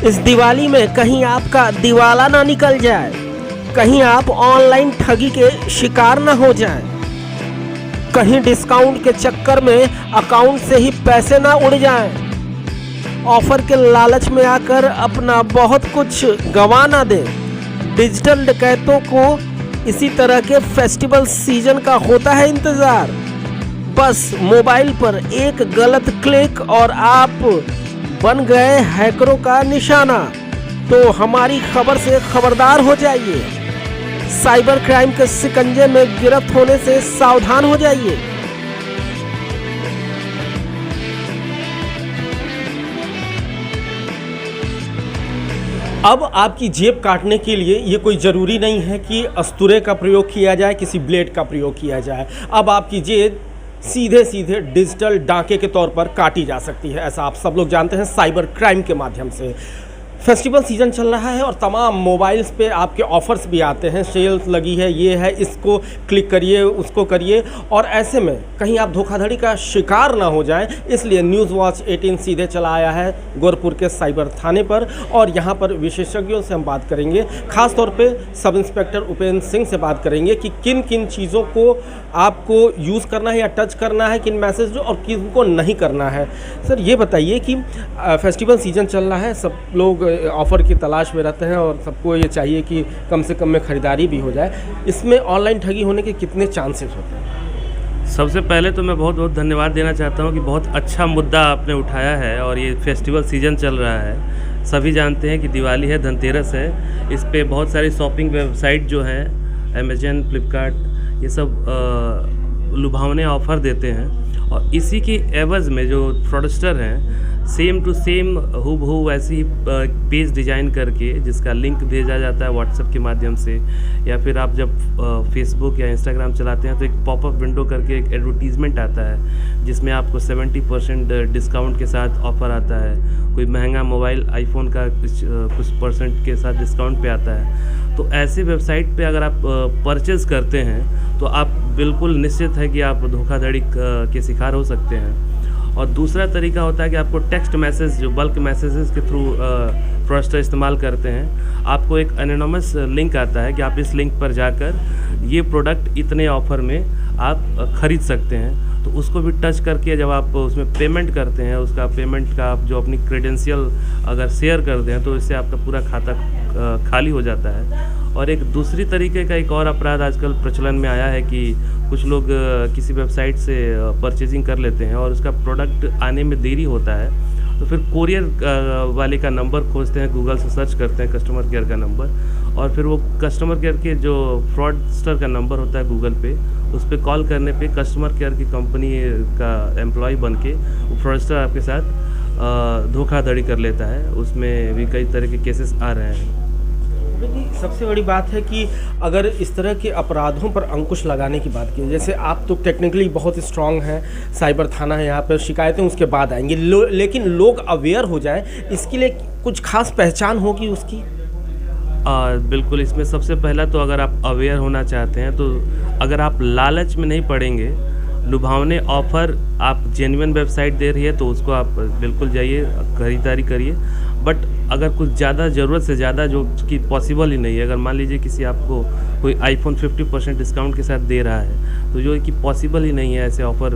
इस दिवाली में कहीं आपका दिवाला ना निकल जाए, कहीं आप ऑनलाइन ठगी के शिकार ना हो जाएं, कहीं डिस्काउंट के चक्कर में अकाउंट से ही पैसे ना उड़ जाएं, ऑफर के लालच में आकर अपना बहुत कुछ गंवा ना दें। डिजिटल डकैतों को इसी तरह के फेस्टिवल सीजन का होता है इंतज़ार। बस मोबाइल पर एक गलत क्लिक और आप बन गए हैकरों का निशाना। तो हमारी खबर से खबरदार हो जाइए, साइबर क्राइम के शिकंजे में गिरफ्त होने से सावधान हो जाइए। अब आपकी जेब काटने के लिए ये कोई ज़रूरी नहीं है कि अस्तूरे का प्रयोग किया जाए, किसी ब्लेड का प्रयोग किया जाए। अब आपकी जेब सीधे सीधे डिजिटल डाके के तौर पर काटी जा सकती है। ऐसा आप सब लोग जानते हैं साइबर क्राइम के माध्यम से। फेस्टिवल सीज़न चल रहा है और तमाम मोबाइल्स पे आपके ऑफ़र्स भी आते हैं, सेल्स लगी है, ये है, इसको क्लिक करिए, उसको करिए। और ऐसे में कहीं आप धोखाधड़ी का शिकार ना हो जाएं, इसलिए न्यूज़ वॉच 18 सीधे चला आया है गोरखपुर के साइबर थाने पर। और यहाँ पर विशेषज्ञों से हम बात करेंगे, ख़ास तौर पे सब इंस्पेक्टर उपेंद्र सिंह से बात करेंगे कि किन किन चीज़ों को आपको यूज़ करना है या टच करना है, किन मैसेज और किन को नहीं करना है। सर ये बताइए कि फेस्टिवल सीज़न चल रहा है, सब लोग ऑफ़र की तलाश में रहते हैं और सबको ये चाहिए कि कम से कम में ख़रीदारी भी हो जाए। इसमें ऑनलाइन ठगी होने के कितने चांसेस होते हैं? सबसे पहले तो मैं बहुत बहुत धन्यवाद देना चाहता हूँ कि बहुत अच्छा मुद्दा आपने उठाया है। और ये फेस्टिवल सीज़न चल रहा है, सभी जानते हैं कि दिवाली है, धनतेरस है। इस पे बहुत सारी शॉपिंग वेबसाइट जो हैं, अमेजन, फ्लिपकार्ट, ये सब लुभावने ऑफ़र देते हैं। और इसी के एवज़ में जो फ्रॉडस्टर हैं, सेम टू सेम हूबहू वैसी ही पेज डिज़ाइन करके जिसका लिंक भेजा जाता है व्हाट्सएप के माध्यम से, या फिर आप जब फेसबुक या इंस्टाग्राम चलाते हैं तो एक पॉपअप विंडो करके एक एडवर्टीज़मेंट आता है जिसमें आपको 70% डिस्काउंट के साथ ऑफ़र आता है। कोई महंगा मोबाइल आईफोन का कुछ परसेंट के साथ डिस्काउंट पे आता है। तो ऐसे वेबसाइट पे अगर आप परचेज़ करते हैं तो आप बिल्कुल निश्चित है कि आप धोखाधड़ी के शिकार हो सकते हैं। और दूसरा तरीका होता है कि आपको टेक्स्ट मैसेज, जो बल्क मैसेजेस के थ्रू फ्रॉडस्टर इस्तेमाल करते हैं, आपको एक एनोनिमस लिंक आता है कि आप इस लिंक पर जाकर ये प्रोडक्ट इतने ऑफ़र में आप ख़रीद सकते हैं। तो उसको भी टच करके जब आप उसमें पेमेंट करते हैं, उसका पेमेंट का आप जो अपनी क्रेडेंशियल अगर शेयर कर दें तो इससे आपका पूरा खाता खाली हो जाता है। और एक दूसरी तरीके का एक और अपराध आजकल प्रचलन में आया है कि कुछ लोग किसी वेबसाइट से परचेजिंग कर लेते हैं और उसका प्रोडक्ट आने में देरी होता है, तो फिर कोरियर वाले का नंबर खोजते हैं, गूगल से सर्च करते हैं कस्टमर केयर का नंबर, और फिर वो कस्टमर केयर के जो फ्रॉडस्टर का नंबर होता है गूगल पे, उस पर कॉल करने पे कस्टमर केयर की कंपनी का एम्प्लॉय बन के वो फ्रॉडस्टर आपके साथ धोखाधड़ी कर लेता है। उसमें भी कई तरह के केसेस आ रहे हैं। सबसे बड़ी बात है कि अगर इस तरह के अपराधों पर अंकुश लगाने की बात की, जैसे आप तो टेक्निकली बहुत स्ट्रांग हैं, साइबर थाना है, यहाँ पर शिकायतें उसके बाद आएंगी, लेकिन लोग अवेयर हो जाएं, इसके लिए कुछ खास पहचान होगी उसकी? बिल्कुल, इसमें सबसे पहला तो अगर आप अवेयर होना चाहते हैं तो अगर आप लालच में नहीं पड़ेंगे, लुभावने ऑफ़र आप जेन्युइन वेबसाइट दे रही है तो उसको आप बिल्कुल जाइए, खरीदारी करिए। बट अगर कुछ ज़्यादा ज़रूरत से ज़्यादा जो कि पॉसिबल ही नहीं है, अगर मान लीजिए किसी आपको कोई आईफोन 50% डिस्काउंट के साथ दे रहा है, तो जो कि पॉसिबल ही नहीं है ऐसे ऑफ़र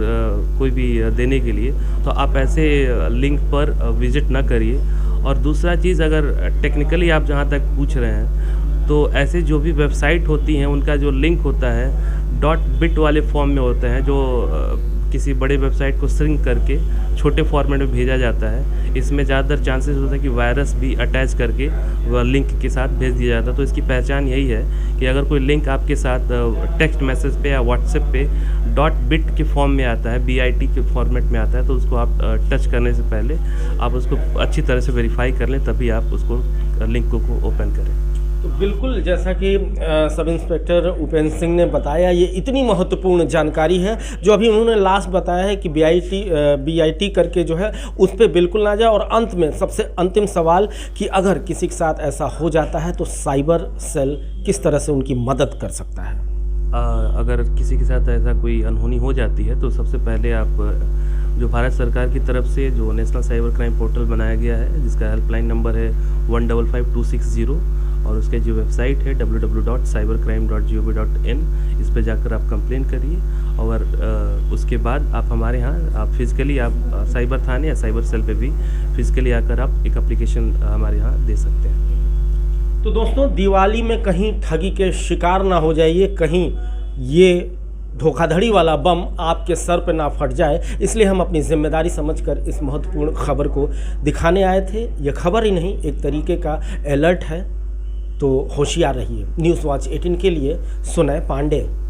कोई भी देने के लिए, तो आप ऐसे लिंक पर विज़िट ना करिए। और दूसरा चीज़, अगर टेक्निकली आप जहाँ तक पूछ रहे हैं, तो ऐसे जो भी वेबसाइट होती हैं उनका जो लिंक होता है .bit वाले फॉर्म में होते हैं, जो किसी बड़े वेबसाइट को श्रिंक करके छोटे फॉर्मेट में भेजा जाता है। इसमें ज़्यादातर चांसेस होता है कि वायरस भी अटैच करके वह लिंक के साथ भेज दिया जाता है। तो इसकी पहचान यही है कि अगर कोई लिंक आपके साथ टेक्स्ट मैसेज पे या व्हाट्सएप पे .bit के फॉर्म में आता है, BIT के फॉर्मेट में आता है, तो उसको आप टच करने से पहले आप उसको अच्छी तरह से वेरीफाई कर लें, तभी आप उसको लिंक को ओपन करें। तो बिल्कुल, जैसा कि सब इंस्पेक्टर उपेंद्र सिंह ने बताया, ये इतनी महत्वपूर्ण जानकारी है जो अभी उन्होंने लास्ट बताया है कि BIT करके जो है उस पर बिल्कुल ना जाए। और अंत में सबसे अंतिम सवाल कि अगर किसी के साथ ऐसा हो जाता है तो साइबर सेल किस तरह से उनकी मदद कर सकता है? अगर किसी के साथ ऐसा कोई अनहोनी हो जाती है तो सबसे पहले आप जो भारत सरकार की तरफ से जो नेशनल साइबर क्राइम पोर्टल बनाया गया है, जिसका हेल्पलाइन नंबर है 155260, और उसके जो वेबसाइट है www.cybercrime.gov.in, इस पर जाकर आप कंप्लेन करिए। और उसके बाद आप हमारे यहाँ आप फिज़िकली आप साइबर थाने या साइबर सेल पे भी फिज़िकली आकर आप एक एप्लीकेशन हमारे यहाँ दे सकते हैं। तो दोस्तों, दिवाली में कहीं ठगी के शिकार ना हो जाइए, कहीं ये धोखाधड़ी वाला बम आपके सर पे ना फट जाए, इसलिए हम अपनी जिम्मेदारी समझकर इस महत्वपूर्ण खबर को दिखाने आए थे। ये खबर ही नहीं, एक तरीके का अलर्ट है, तो होशियार रहिए। न्यूज़ वॉच 18 के लिए सुनय पांडे।